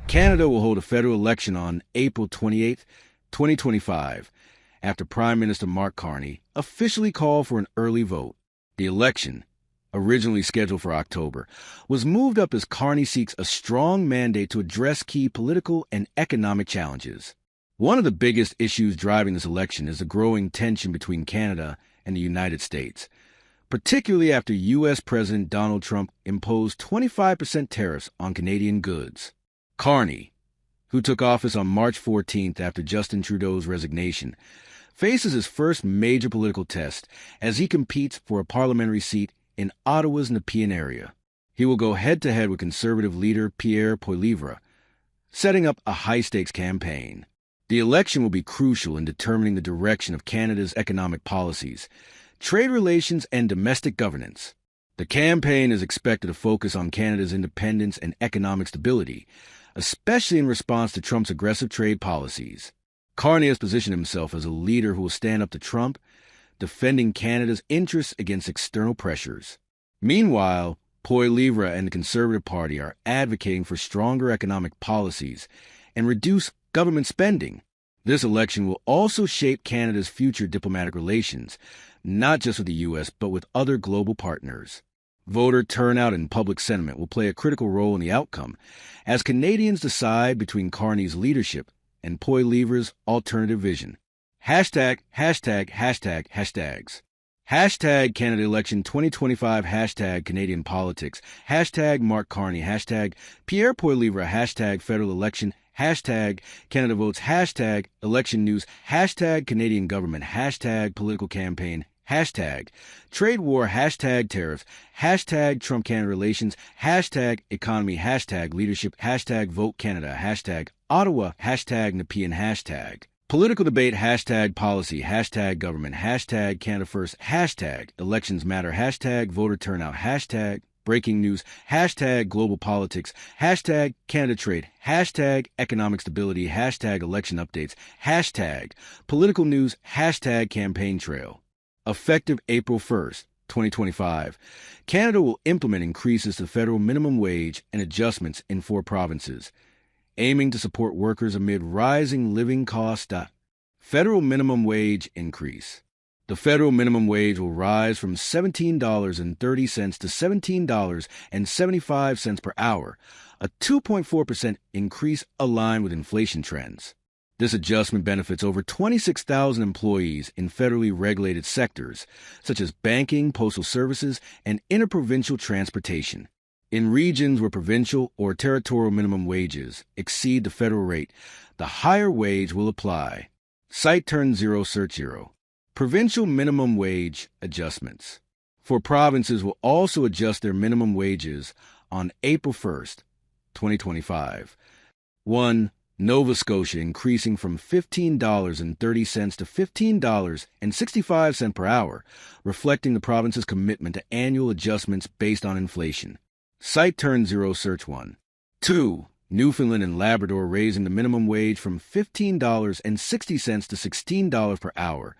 Canada will hold a federal election on April 28, 2025, after Prime Minister Mark Carney officially called for an early vote. The election, originally scheduled for October, was moved up as Carney seeks a strong mandate to address key political and economic challenges. One of the biggest issues driving this election is the growing tension between Canada and the United States, particularly after U.S. President Donald Trump imposed 25% tariffs on Canadian goods. Carney, who took office on March 14th after Justin Trudeau's resignation, faces his first major political test as he competes for a parliamentary seat in Ottawa's Nepean area. He will go head-to-head with Conservative leader Pierre Poilievre, setting up a high-stakes campaign. The election will be crucial in determining the direction of Canada's economic policies, trade relations, and domestic governance. The campaign is expected to focus on Canada's independence and economic stability, especially in response to Trump's aggressive trade policies. Carney has positioned himself as a leader who will stand up to Trump, defending Canada's interests against external pressures. Meanwhile, Poilievre and the Conservative Party are advocating for stronger economic policies and reduce government spending. This election will also shape Canada's future diplomatic relations, not just with the U.S., but with other global partners. Voter turnout and public sentiment will play a critical role in the outcome as Canadians decide between Carney's leadership and Poilievre's alternative vision. Hashtag Canada Election 2025, hashtag Canadian Politics, hashtag Mark Carney, hashtag Pierre Poilievre, hashtag Federal Election, hashtag Canada Votes, hashtag Election News, hashtag Canadian Government, hashtag Political Campaign, hashtag Trade War, hashtag Tariffs, hashtag Trump-Canada Relations, hashtag Economy, hashtag Leadership, hashtag Vote Canada, hashtag Ottawa, hashtag Nepean, hashtag Political Debate, hashtag Policy, hashtag Government, hashtag Canada First, hashtag Elections Matter, hashtag Voter Turnout, hashtag Breaking News, hashtag Global Politics, hashtag Canada Trade, hashtag Economic Stability, hashtag Election Updates, hashtag Political News, hashtag Campaign Trail. Effective April 1st, 2025, Canada will implement increases to federal minimum wage and adjustments in 4 provinces, aiming to support workers amid rising living costs. Federal minimum wage increase. The federal minimum wage will rise from $17.30 to $17.75 per hour, a 2.4% increase aligned with inflation trends. This adjustment benefits over 26,000 employees in federally regulated sectors, such as banking, postal services, and interprovincial transportation. In regions where provincial or territorial minimum wages exceed the federal rate, the higher wage will apply. Site turn 0, search 0. Provincial minimum wage adjustments. 4 provinces will also adjust their minimum wages on April 1st, 2025. 1. Nova Scotia increasing from $15.30 to $15.65 per hour, reflecting the province's commitment to annual adjustments based on inflation. Site turn 0, search 1. 2. Newfoundland and Labrador raising the minimum wage from $15.60 to $16 per hour,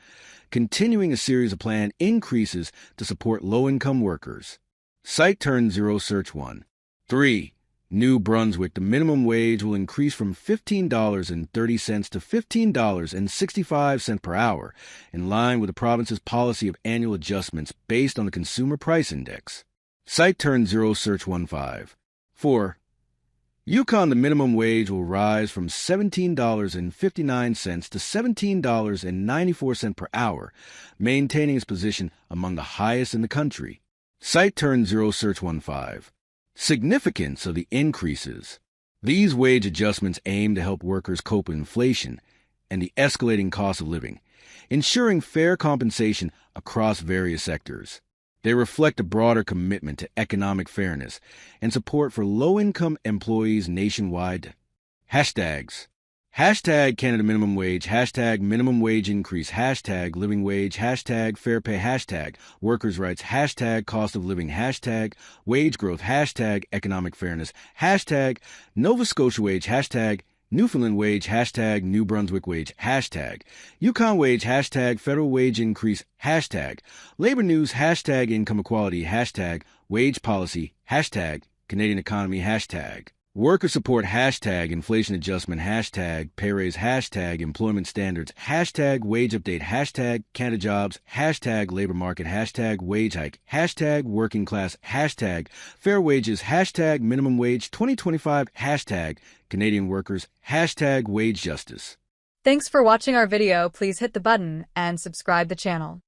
continuing a series of planned increases to support low-income workers. Site turn 0, search 1. 3. New Brunswick, the minimum wage will increase from $15.30 to $15.65 per hour, in line with the province's policy of annual adjustments based on the Consumer Price Index. Site turn 0, search 15. 4. Yukon, the minimum wage will rise from $17.59 to $17.94 per hour, maintaining its position among the highest in the country. Site turn 0, search 15. Significance of the increases. These wage adjustments aim to help workers cope with inflation and the escalating cost of living, ensuring fair compensation across various sectors. They reflect a broader commitment to economic fairness and support for low-income employees nationwide. Hashtags. Hashtag Canada minimum wage, hashtag minimum wage increase, hashtag living wage, hashtag fair pay, hashtag workers' rights, hashtag cost of living, hashtag wage growth, hashtag economic fairness, hashtag Nova Scotia wage, hashtag Newfoundland wage, hashtag New Brunswick wage, hashtag Yukon wage, hashtag federal wage increase, hashtag labor news, hashtag income equality, hashtag wage policy, hashtag Canadian economy, hashtag Worker support hashtag inflation adjustment hashtag pay raise hashtag employment standards hashtag wage update hashtag Canada jobs hashtag labor market hashtag wage hike hashtag working class hashtag fair wages hashtag minimum wage 2025 hashtag Canadian workers hashtag wage justice. Thanks for watching our video. Please hit the button and subscribe the channel.